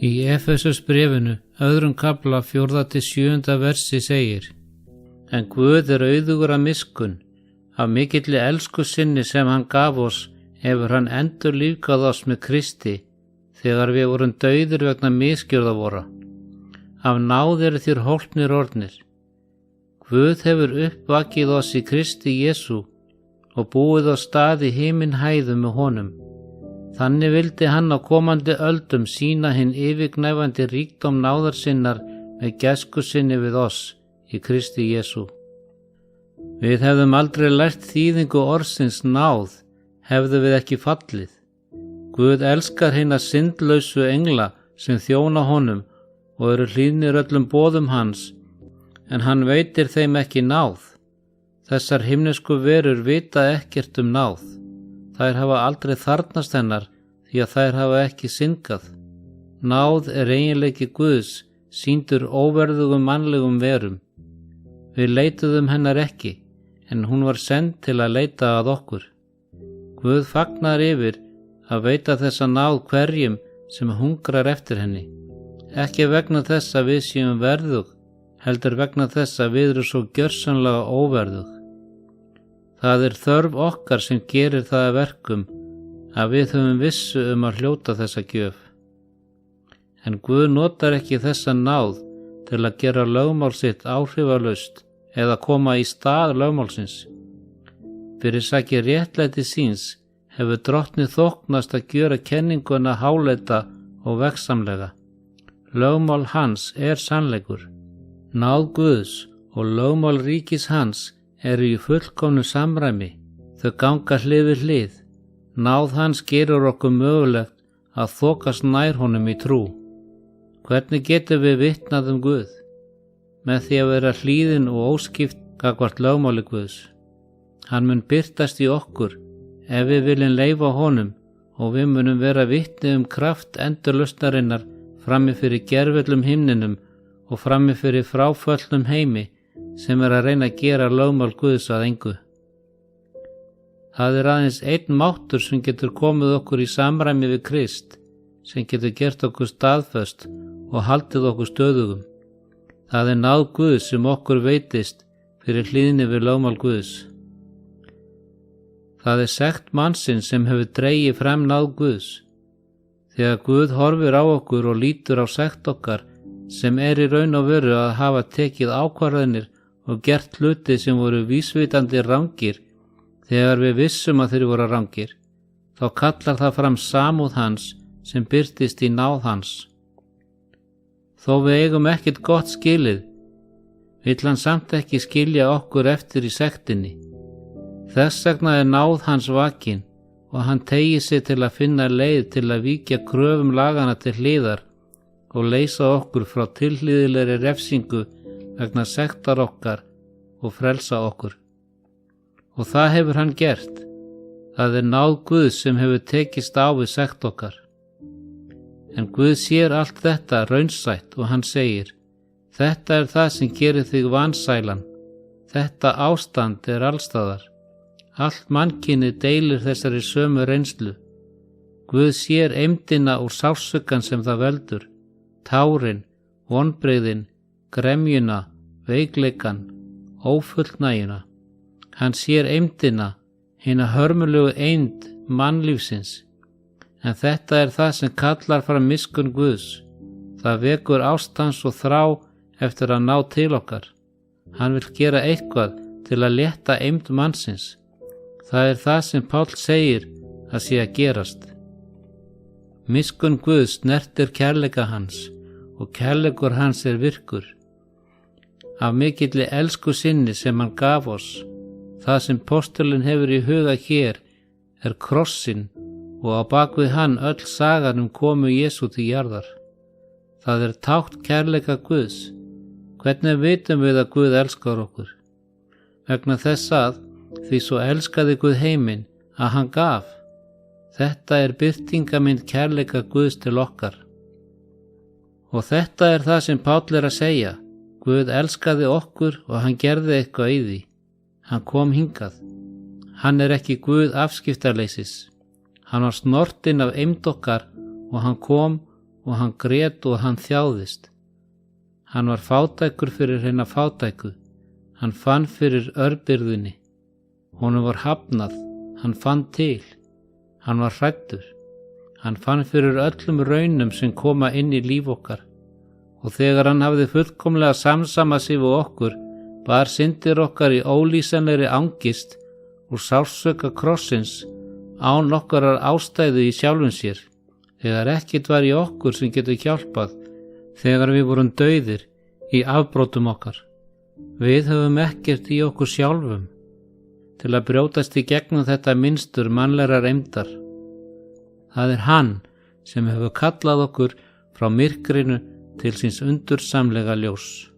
Í Efesusbréfinu, 2. kafla 4-7. versi segir: En Guð auðugur af miskunn, af mikilli elsku sinni sem hann gaf oss, hefur hann endurlífgað oss með Kristi, þegar við vorum dauðir vegna misgjörða vora. Af náð eru þér hólpnir orðnir. Guð hefur uppvakið oss í Kristi Jesú og búið á stað í himinhæðum með honum. Þannig vildi hann á komandi öldum sýna hinn yfirgnæfandi ríkdóm náðar sinnar með gæsku sinni við oss í Kristi Jesú. Við hefðum aldrei lært þýðingu orðsins náð, hefðu við ekki fallið. Guð elskar hina syndlausu engla sem þjóna honum og eru hlýðnir öllum boðum hans, en hann veitir þeim ekki náð. Þessar himnesku verur vita ekkert náð. Þær hafa aldrei þarnast hennar því að þær hafa ekki syndgað. Náð eiginleiki Guðs, sýndur óverðugum mannlegum verum. Við leituðum hennar ekki, en hún var send til að leita að okkur. Guð fagnar yfir að veita þessa náð hverjum sem hungrar eftir henni. Ekki vegna þess að við séum verðug, heldur vegna þess að við erum svo gjörsamlega óverðug. Það þörf okkar sem gerir það að verkum að við höfum vissu að hljóta þessa gjöf. En Guð notar ekki þessa náð til að gera lögmál sitt áhrifalaust eða koma í stað lögmálsins. Fyrir sakir réttlæti síns hefur drottni þóknast að gjöra kenninguna háleita og vegsamlega. Lögmál hans sannleikur. Náð Guðs og lögmál ríkis hans eru í fullkomnu samræmi, þau ganga hlið við hlið. Náð hans gerur okkur mögulegt að þokast nær honum í trú. Hvernig getum við vitnað Guð? Með því að vera hlýðin og óskipt gagnvart lögmáli Guðs. Hann mun birtast í okkur ef við viljum leyfa honum og við munum vera vitni kraft endurlausnarinnar frammi fyrir gervöllum himninum og frammi fyrir fráföllnum heimi sem að reyna að gera lögmál Guðs að engu. Það aðeins einn máttur sem getur komið okkur í samræmi við Krist, sem getur gert okkur staðföst og haldið okkur stöðugum. Það náð Guðs sem okkur veitist fyrir hlýðni við lögmál Guðs. Það sekt mannsins sem hefur dregið fram náð Guðs. Þegar Guð horfir á okkur og lítur á sekt okkar, sem í raun og veru að hafa tekið ákvarðanir og gert hluti sem voru vísvitandi rangir, þegar við vissum að þeir voru rangir, þá kallar það fram samúð hans sem birtist í náð hans. Þó við eigum ekkert gott skilið, vill hann samt ekki skilja okkur eftir í sektinni. Þess vegna náð hans vakin og hann tegi sig til að finna leið til að víkja kröfum lagana til hliðar og leysa okkur frá tilhlýðilegri refsingu vegna sektar okkar og frelsa okkur. Og það hefur hann gert. Það náð Guðs sem hefur tekist á við sekt okkar. En Guð sér allt þetta raunsætt og hann segir: Þetta það sem gerir þig vansælan. Þetta ástand allstaðar. Allt mannkynið deilir þessari sömu reynslu. Guð sér eymdina úr sársaukan sem það veldur, tárin, vonbrigðin, gremjuna, veikleikan, ófullnægjuna. Hann sér eymdina, hina hörmulegu eymd mannlífsins. En þetta það sem kallar fram miskunn Guðs. Það vekur ást hans og þrá eftir að ná til okkar. Hann vill gera eitthvað til að létta eymd mannsins. Það það sem Páll segir að sé að gerast. Miskunn Guðs snertir kærleika hans og kærleikur hans virkur. Af mikilli elsku sinni sem hann gaf oss. Það sem postulinn hefur í huga hér krossinn og á bakvið hann öll sagan komu Jesú til jarðar. Það tákn kærleika Guðs. Hvernig vitum við að Guð elskar okkur? Vegna þess að því svo elskaði Guð heiminn að hann gaf. Þetta birtingamynd kærleika Guðs til okkar. Og þetta það sem Páll að segja. Guð elskaði okkur og hann gerði eitthvað í því. Hann kom hingað. Hann ekki Guð afskiptarleysis. Hann var snortinn af eymd okkar og hann kom og hann grét og hann þjáðist. Hann var fátækur fyrir hina fátæku, hann fann fyrir örbirðunni. Honum var hafnað, hann fann til. Hann var hræddur. Hann fann fyrir öllum raunum sem koma inn í líf okkar. Og þegar hann hafði fullkomlega samsamað sig við okkur, bar syndir okkar í ólýsanlegri angist úr sársauka krossins án nokkurrar ástæðu í sjálfum sér, þegar ekkert var í okkur sem getur hjálpað, þegar við vorum dauðir í afbrotum okkar. Við höfum ekkert í okkur sjálfum til að brjótast í gegnum þetta mynstur mannlegar eymdar. Það er hann sem hefur kallað okkur frá myrkrinu til síns undursamlega ljós.